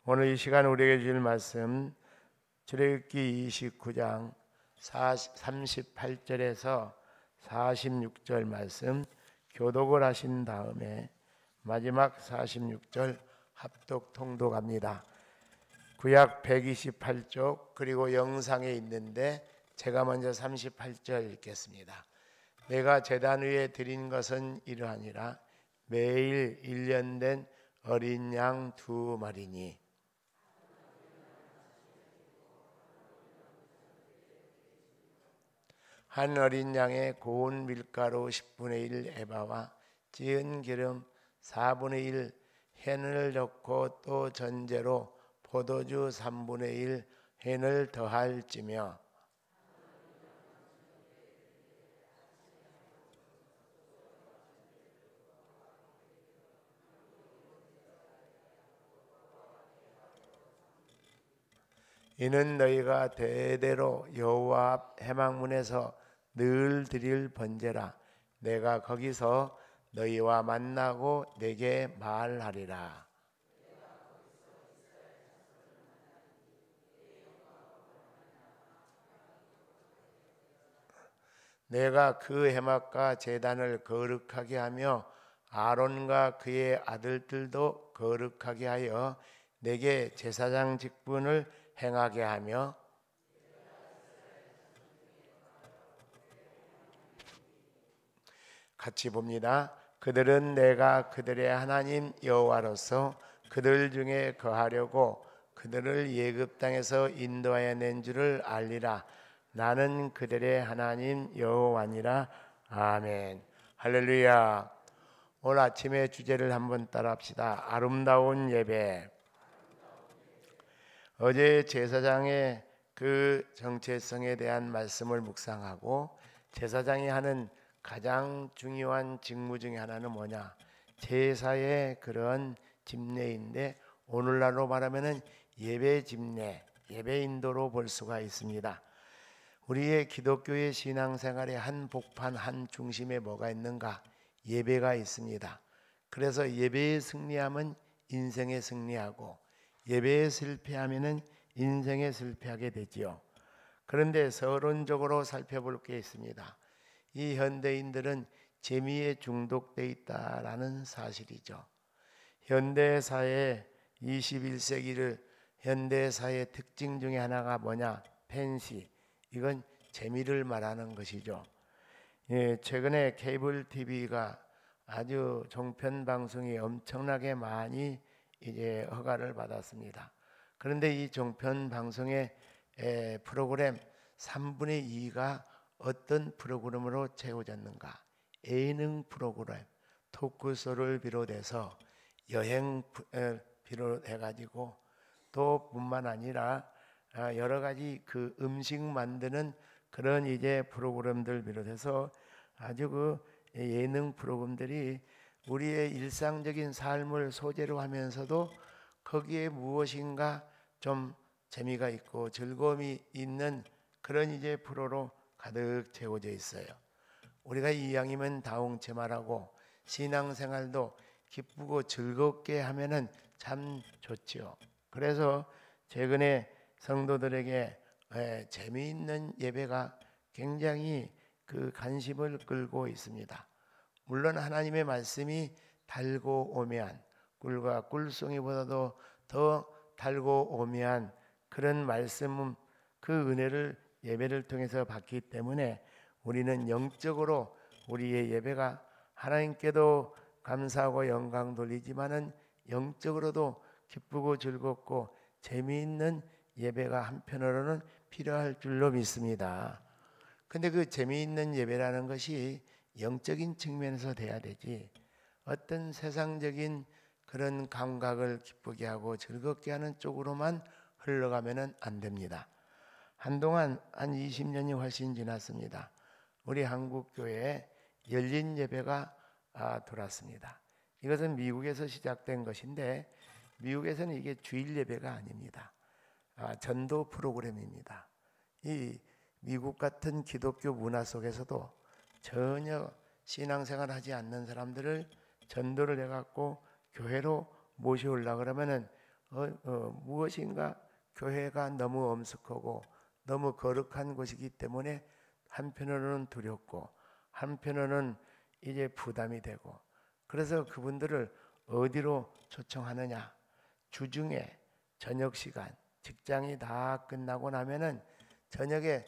오늘 이 시간 우리에게 주실 말씀 출애굽기 29장 38절에서 46절 말씀 교독을 하신 다음에 마지막 46절 합독 통독합니다. 구약 128쪽 그리고 영상에 있는데 제가 먼저 38절 읽겠습니다. 내가 제단 위에 드린 것은 이러하니라. 매일 1년 된 어린 양 2마리니 한 어린 양의 고운 밀가루 10분의 1 에바와 찌은 기름 4분의 1 헨을 넣고 또 전제로 포도주 3분의 1 헨을 더할지며 이는 너희가 대대로 여호와 앞 회막문에서 늘 드릴 번제라. 내가 거기서 너희와 만나고 내게 말하리라. 내가 그 회막과 제단을 거룩하게 하며 아론과 그의 아들들도 거룩하게 하여 내게 제사장 직분을 행하게 하며 같이 봅니다. 그들은 내가 그들의 하나님 여호와로서 그들 중에 거하려고 그들을 애굽 땅에서 인도하여 낸 줄을 알리라. 나는 그들의 하나님 여호와니라. 아멘. 할렐루야. 오늘 아침의 주제를 한번 따라합시다. 아름다운 예배. 어제 제사장의 그 정체성에 대한 말씀을 묵상하고 제사장이 하는 가장 중요한 직무 중에 하나는 뭐냐? 제사의 그런 집례인데 오늘날로 말하면은 예배 집례, 예배 인도로 볼 수가 있습니다. 우리의 기독교의 신앙생활의 한 복판 한 중심에 뭐가 있는가? 예배가 있습니다. 그래서 예배에 승리하면 인생에 승리하고 예배에 실패하면은 인생에 실패하게 되지요. 그런데 서론적으로 살펴볼 게 있습니다. 이 현대인들은 재미에 중독돼 있다라는 사실이죠. 현대사의 21세기를 현대사의 특징 중에 하나가 뭐냐? 팬시. 이건 재미를 말하는 것이죠. 최근에 케이블 TV가 아주 종편 방송이 엄청나게 많이 이제 허가를 받았습니다. 그런데 이 종편 방송의 프로그램 3분의 2가 어떤 프로그램으로 채워졌는가? 예능 프로그램, 토크쇼를 비롯해서 여행 비롯해가지고 또 뿐만 아니라 여러 가지 그 음식 만드는 그런 이제 프로그램들 비롯해서 아주 그 예능 프로그램들이 우리의 일상적인 삶을 소재로 하면서도 거기에 무엇인가 좀 재미가 있고 즐거움이 있는 그런 이제 프로로 가득 채워져 있어요. 우리가 이왕이면 다홍체말하고 신앙생활도 기쁘고 즐겁게 하면은 참 좋지요. 그래서 최근에 성도들에게 재미있는 예배가 굉장히 그 관심을 끌고 있습니다. 물론 하나님의 말씀이 달고 오묘한 꿀과 꿀송이보다도 더 달고 오묘한 그런 말씀 그 은혜를 예배를 통해서 받기 때문에 우리는 영적으로 우리의 예배가 하나님께도 감사하고 영광 돌리지만은 영적으로도 기쁘고 즐겁고 재미있는 예배가 한편으로는 필요할 줄로 믿습니다. 근데 그 재미있는 예배라는 것이 영적인 측면에서 돼야 되지 어떤 세상적인 그런 감각을 기쁘게 하고 즐겁게 하는 쪽으로만 흘러가면은 안 됩니다. 한동안 한 20년이 훨씬 지났습니다. 우리 한국교회에 열린 예배가 돌았습니다. 이것은 미국에서 시작된 것인데 미국에서는 이게 주일 예배가 아닙니다. 전도 프로그램입니다. 이 미국 같은 기독교 문화 속에서도 전혀 신앙생활 하지 않는 사람들을 전도를 해갖고 교회로 모셔오려고 그러면은 무엇인가 교회가 너무 엄숙하고 너무 거룩한 곳이기 때문에 한편으로는 두렵고 한편으로는 이제 부담이 되고, 그래서 그분들을 어디로 초청하느냐? 주중에 저녁 시간, 직장이 다 끝나고 나면은 저녁에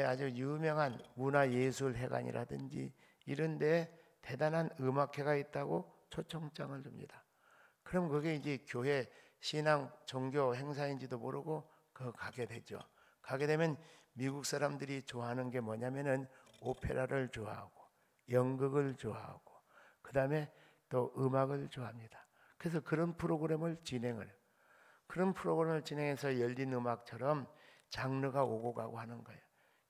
아주 유명한 문화예술회관이라든지 이런 데에 대단한 음악회가 있다고 초청장을 줍니다. 그럼 그게 이제 교회 신앙 종교 행사인지도 모르고 그 가게 되죠. 가게 되면 미국 사람들이 좋아하는 게 뭐냐면은 오페라를 좋아하고 연극을 좋아하고 그다음에 또 음악을 좋아합니다. 그래서 그런 프로그램을 진행을, 그런 프로그램을 진행해서 열린 음악처럼 장르가 오고 가고 하는 거예요.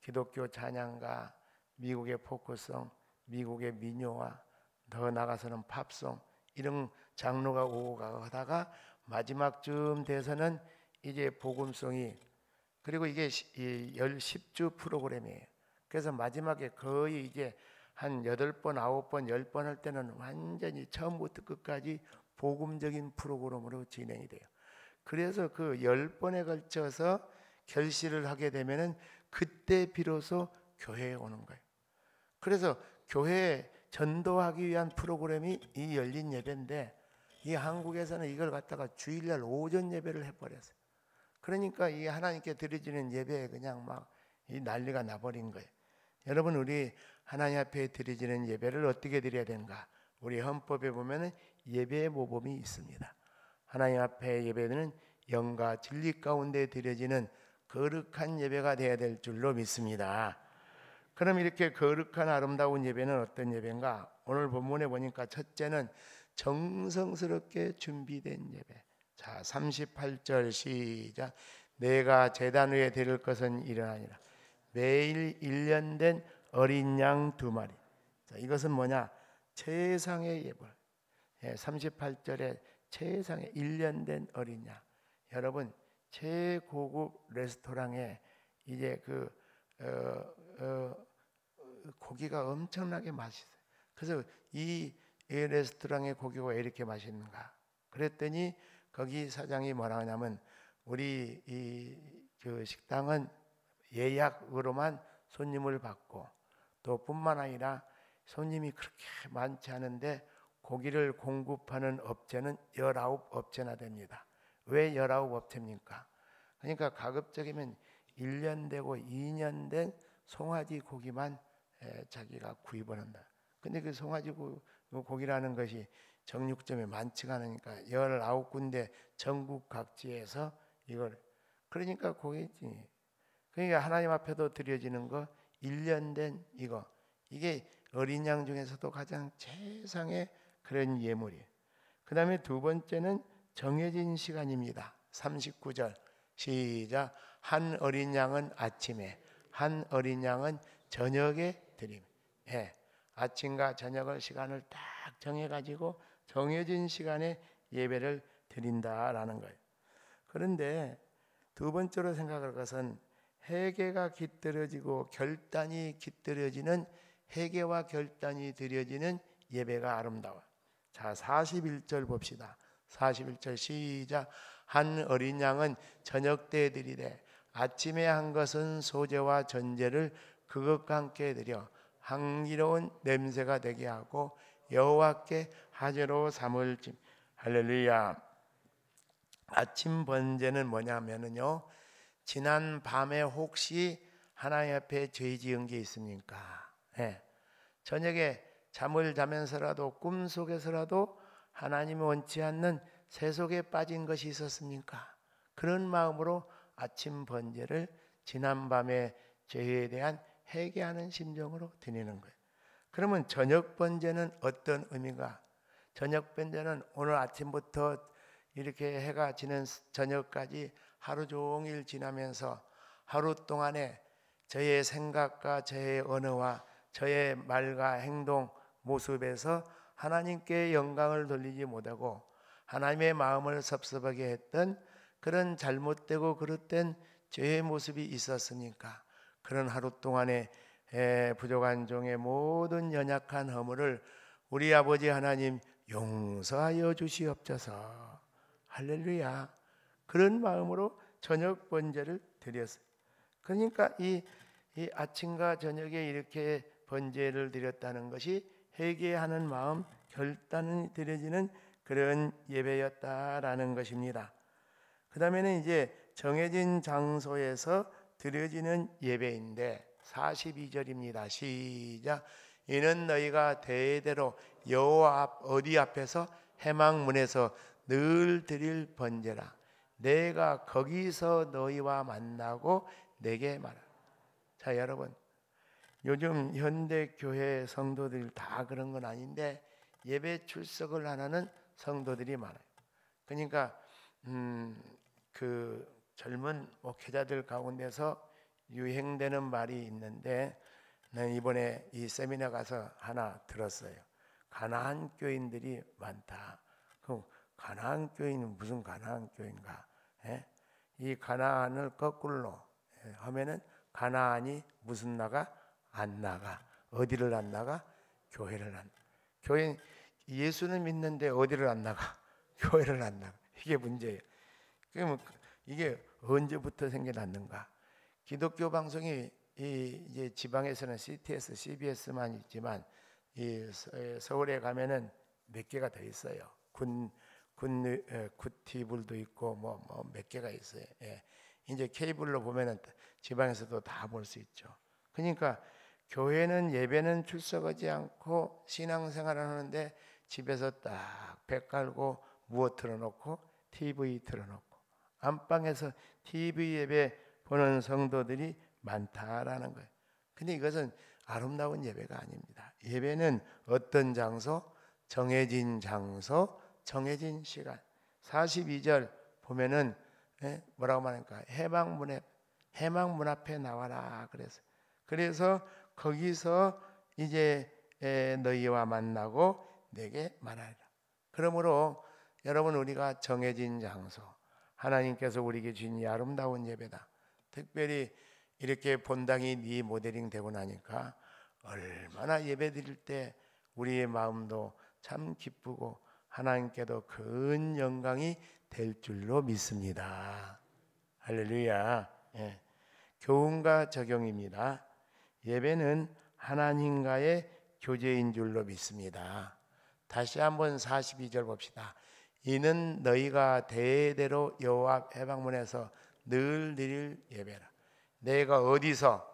기독교 찬양가, 미국의 포크송, 미국의 민요와 더 나가서는 팝송, 이런 장르가 오고 가고 하다가 마지막쯤 돼서는 이제 복음송이, 그리고 이게 10주 프로그램이에요. 그래서 마지막에 거의 이제 한 8번, 9번, 10번 할 때는 완전히 처음부터 끝까지 복음적인 프로그램으로 진행이 돼요. 그래서 그 10번에 걸쳐서 결실을 하게 되면은 그때 비로소 교회에 오는 거예요. 그래서 교회에 전도하기 위한 프로그램이 이 열린 예배인데, 이 한국에서는 이걸 갖다가 주일날 오전 예배를 해버렸어요. 그러니까 이 하나님께 드려지는 예배에 그냥 막 이 난리가 나버린 거예요. 여러분, 우리 하나님 앞에 드려지는 예배를 어떻게 드려야 되는가? 우리 헌법에 보면은 예배의 모범이 있습니다. 하나님 앞에 예배는 영과 진리 가운데 드려지는 거룩한 예배가 되어야 될 줄로 믿습니다. 그럼 이렇게 거룩한 아름다운 예배는 어떤 예배인가? 오늘 본문에 보니까 첫째는 정성스럽게 준비된 예배. 자, 38절 시작. 내가 제단 위에 드릴 것은 이러하니라. 매일 1년 된 어린 양 2마리. 자, 이것은 뭐냐? 최상의 예물. 38절에 최상의 1년 된 어린 양. 여러분, 최고급 레스토랑에 이제 고기가 엄청나게 맛있어요. 그래서 이 레스토랑의 고기가 왜 이렇게 맛있는가? 그랬더니 거기 사장이 뭐라 하냐면, 우리 그 식당은 예약으로만 손님을 받고, 또 뿐만 아니라 손님이 그렇게 많지 않은데 고기를 공급하는 업체는 19업체나 됩니다. 왜 19업체입니까? 그러니까 가급적이면 1년 되고 2년 된 송아지 고기만 자기가 구입을 한다. 근데 그 송아지 고기라는 것이 정육점에 많지가 않으니까 19군데 전국 각지에서 이걸, 그러니까 고기지. 그러니까 하나님 앞에도 드려지는 거 1년 된 이거, 이게 어린 양 중에서도 가장 최상의 그런 예물이에요. 그 다음에 두 번째는 정해진 시간입니다. 39절 시작. 한 어린 양은 아침에, 한 어린 양은 저녁에 드림. 아침과 저녁을 시간을 딱 정해가지고 정해진 시간에 예배를 드린다라는 거예요. 그런데 두 번째로 생각할 것은 회개가 깃들여지고 결단이 깃들여지는, 회개와 결단이 드려지는 예배가 아름다워. 자, 41절 봅시다. 41절 시작. 한 어린 양은 저녁 때 드리되 아침에 한 것은 소제와 전제를 그것과 함께 드려 향기로운 냄새가 되게 하고 여호와께 화제로 삼을 집. 할렐루야. 아침 번제는 뭐냐면은요, 지난 밤에 혹시 하나님 앞에 죄 지은 게 있습니까? 저녁에 잠을 자면서라도 꿈속에서라도 하나님이 원치 않는 세속에 빠진 것이 있었습니까? 그런 마음으로 아침 번제를 지난 밤의 죄에 대한 회개하는 심정으로 드리는 거예요. 그러면 저녁 번제는 어떤 의미가? 저녁 번제는 오늘 아침부터 이렇게 해가 지는 저녁까지 하루 종일 지나면서 하루 동안에 저의 생각과 저의 언어와 저의 말과 행동 모습에서 하나님께 영광을 돌리지 못하고 하나님의 마음을 섭섭하게 했던 그런 잘못되고 그릇된 죄의 모습이 있었으니까 그런 하루 동안에 부족한 종의 모든 연약한 허물을 우리 아버지 하나님 용서하여 주시옵소서. 할렐루야. 그런 마음으로 저녁 번제를 드렸어요. 그러니까 이 아침과 저녁에 이렇게 번제를 드렸다는 것이 회개하는 마음, 결단이 드려지는 그런 예배였다라는 것입니다. 그 다음에는 이제 정해진 장소에서 드려지는 예배인데 42절입니다. 시작. 이는 너희가 대대로 여호와 앞 어디 앞에서 회막문에서 늘 드릴 번제라. 내가 거기서 너희와 만나고 내게 말하라. 자, 여러분, 요즘 현대 교회 성도들 다 그런 건 아닌데 예배 출석을 안 하는 성도들이 많아요. 그러니까 그 젊은 목회자들 가운데서 유행되는 말이 있는데, 난 이번에 이 세미나 가서 하나 들었어요. 가나안 교인들이 많다. 그럼 가나안 교인은 무슨 가나안 교인가? 이 가나안을 거꾸로 하면은 가나안이 무슨 나가? 안 나가. 어디를 안 나가? 교회를 안 나가. 교회 예수는 믿는데 어디를 안 나가? 교회를 안 나가. 이게 문제예요. 그러면 이게 언제부터 생겨났는가? 기독교 방송이 이제 지방에서는 CTS, CBS만 있지만 이 서울에 가면은 몇 개가 더 있어요. 굿티블도 있고 뭐 몇 개가 있어요. 예. 이제 케이블로 보면은 지방에서도 다 볼 수 있죠. 그러니까 교회는 예배는 출석하지 않고 신앙생활을 하는데 집에서 딱 배 깔고 무엇 틀어놓고 TV 틀어놓고 안방에서 TV 예배 보는 성도들이 많다라는 거예요. 근데 이것은 아름다운 예배가 아닙니다. 예배는 어떤 장소, 정해진 장소, 정해진 시간. 42절 보면은 뭐라고 말할까? 해망문 앞에 나와라 그래서 거기서 이제 너희와 만나고 내게 말하리라. 그러므로 여러분, 우리가 정해진 장소, 하나님께서 우리에게 주신 이 아름다운 예배다. 특별히 이렇게 본당이 네 모델링 되고 나니까 얼마나 예배 드릴 때 우리의 마음도 참 기쁘고 하나님께도 큰 영광이 될 줄로 믿습니다. 할렐루야. 예. 교훈과 적용입니다. 예배는 하나님과의 교제인 줄로 믿습니다. 다시 한번 42절 봅시다. 이는 너희가 대대로 여호와 앞 회막문에서 늘 드릴 예배라. 내가 어디서?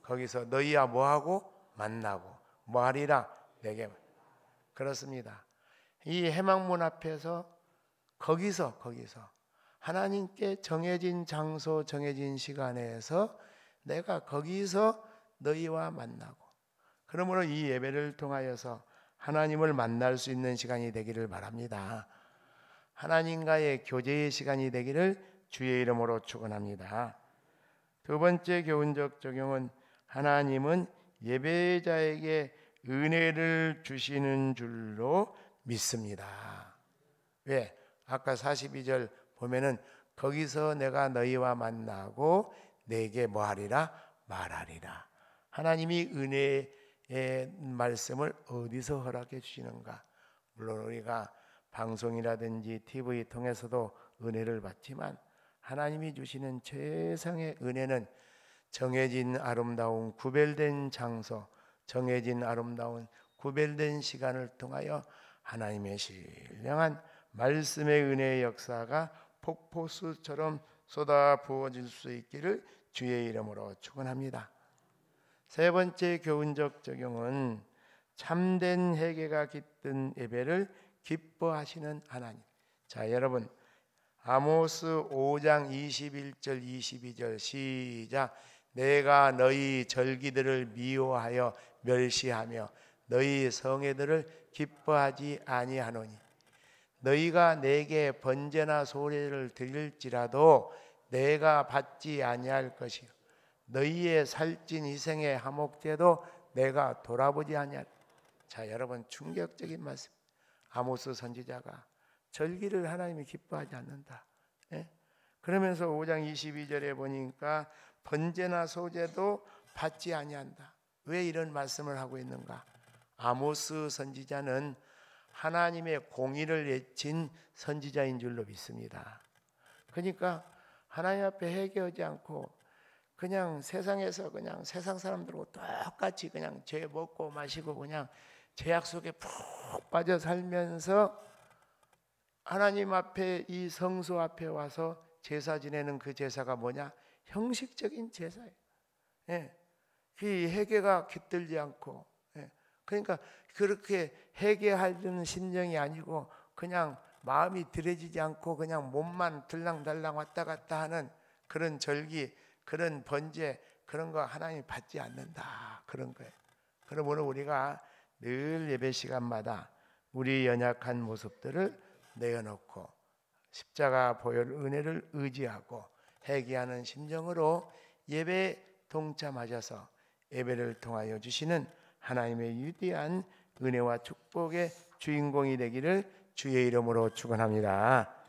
거기서 너희와 뭐하고? 만나고 뭐하리라? 내게. 그렇습니다. 이 회막문 앞에서 거기서 하나님께 정해진 장소, 정해진 시간에서 내가 거기서 너희와 만나고, 그러므로 이 예배를 통하여서 하나님을 만날 수 있는 시간이 되기를 바랍니다. 하나님과의 교제의 시간이 되기를 주의 이름으로 축원합니다. 두 번째 교훈적 적용은 하나님은 예배자에게 은혜를 주시는 줄로 믿습니다. 왜? 아까 42절 보면은 거기서 내가 너희와 만나고 내게 뭐하리라? 말하리라. 하나님이 은혜의 말씀을 어디서 허락해 주시는가? 물론 우리가 방송이라든지 TV 통해서도 은혜를 받지만 하나님이 주시는 최상의 은혜는 정해진 아름다운 구별된 장소, 정해진 아름다운 구별된 시간을 통하여 하나님의 신령한 말씀의 은혜의 역사가 폭포수처럼 쏟아 부어질 수 있기를 주의 이름으로 축원합니다. 세 번째 교훈적 적용은 참된 회개가 깃든 예배를 기뻐하시는 하나님. 자, 여러분, 아모스 5장 21절 22절 시작. 내가 너희 절기들을 미워하여 멸시하며 너희 성회들을 기뻐하지 아니하노니 너희가 내게 번제나 소례를 드릴지라도 내가 받지 아니할 것이요 너희의 살찐 희생의 화목제도 내가 돌아보지 아니할. 자, 여러분, 충격적인 말씀. 아모스 선지자가 절기를 하나님이 기뻐하지 않는다. 그러면서 5장 22절에 보니까 번제나 소제도 받지 아니한다. 왜 이런 말씀을 하고 있는가? 아모스 선지자는 하나님의 공의를 외친 선지자인 줄로 믿습니다. 그러니까 하나님 앞에 회개하지 않고 그냥 세상에서 그냥 세상 사람들하고 똑같이 그냥 죄 먹고 마시고 그냥 죄악 속에 푹 빠져 살면서 하나님 앞에 이 성소 앞에 와서 제사 지내는 그 제사가 뭐냐? 형식적인 제사예요. 예. 그 회개가 깃들지 않고, 예. 그러니까 그렇게 회개하려는 심정이 아니고 그냥 마음이 들여지지 않고 그냥 몸만 들랑달랑 왔다 갔다 하는 그런 절기, 그런 번제, 그런 거 하나님이 받지 않는다, 그런 거예요. 그러므로 우리가 늘 예배 시간마다 우리 연약한 모습들을 내어놓고 십자가 보혈 은혜를 의지하고 회개하는 심정으로 예배에 동참하셔서 예배를 통하여 주시는 하나님의 위대한 은혜와 축복의 주인공이 되기를 주의 이름으로 축원합니다.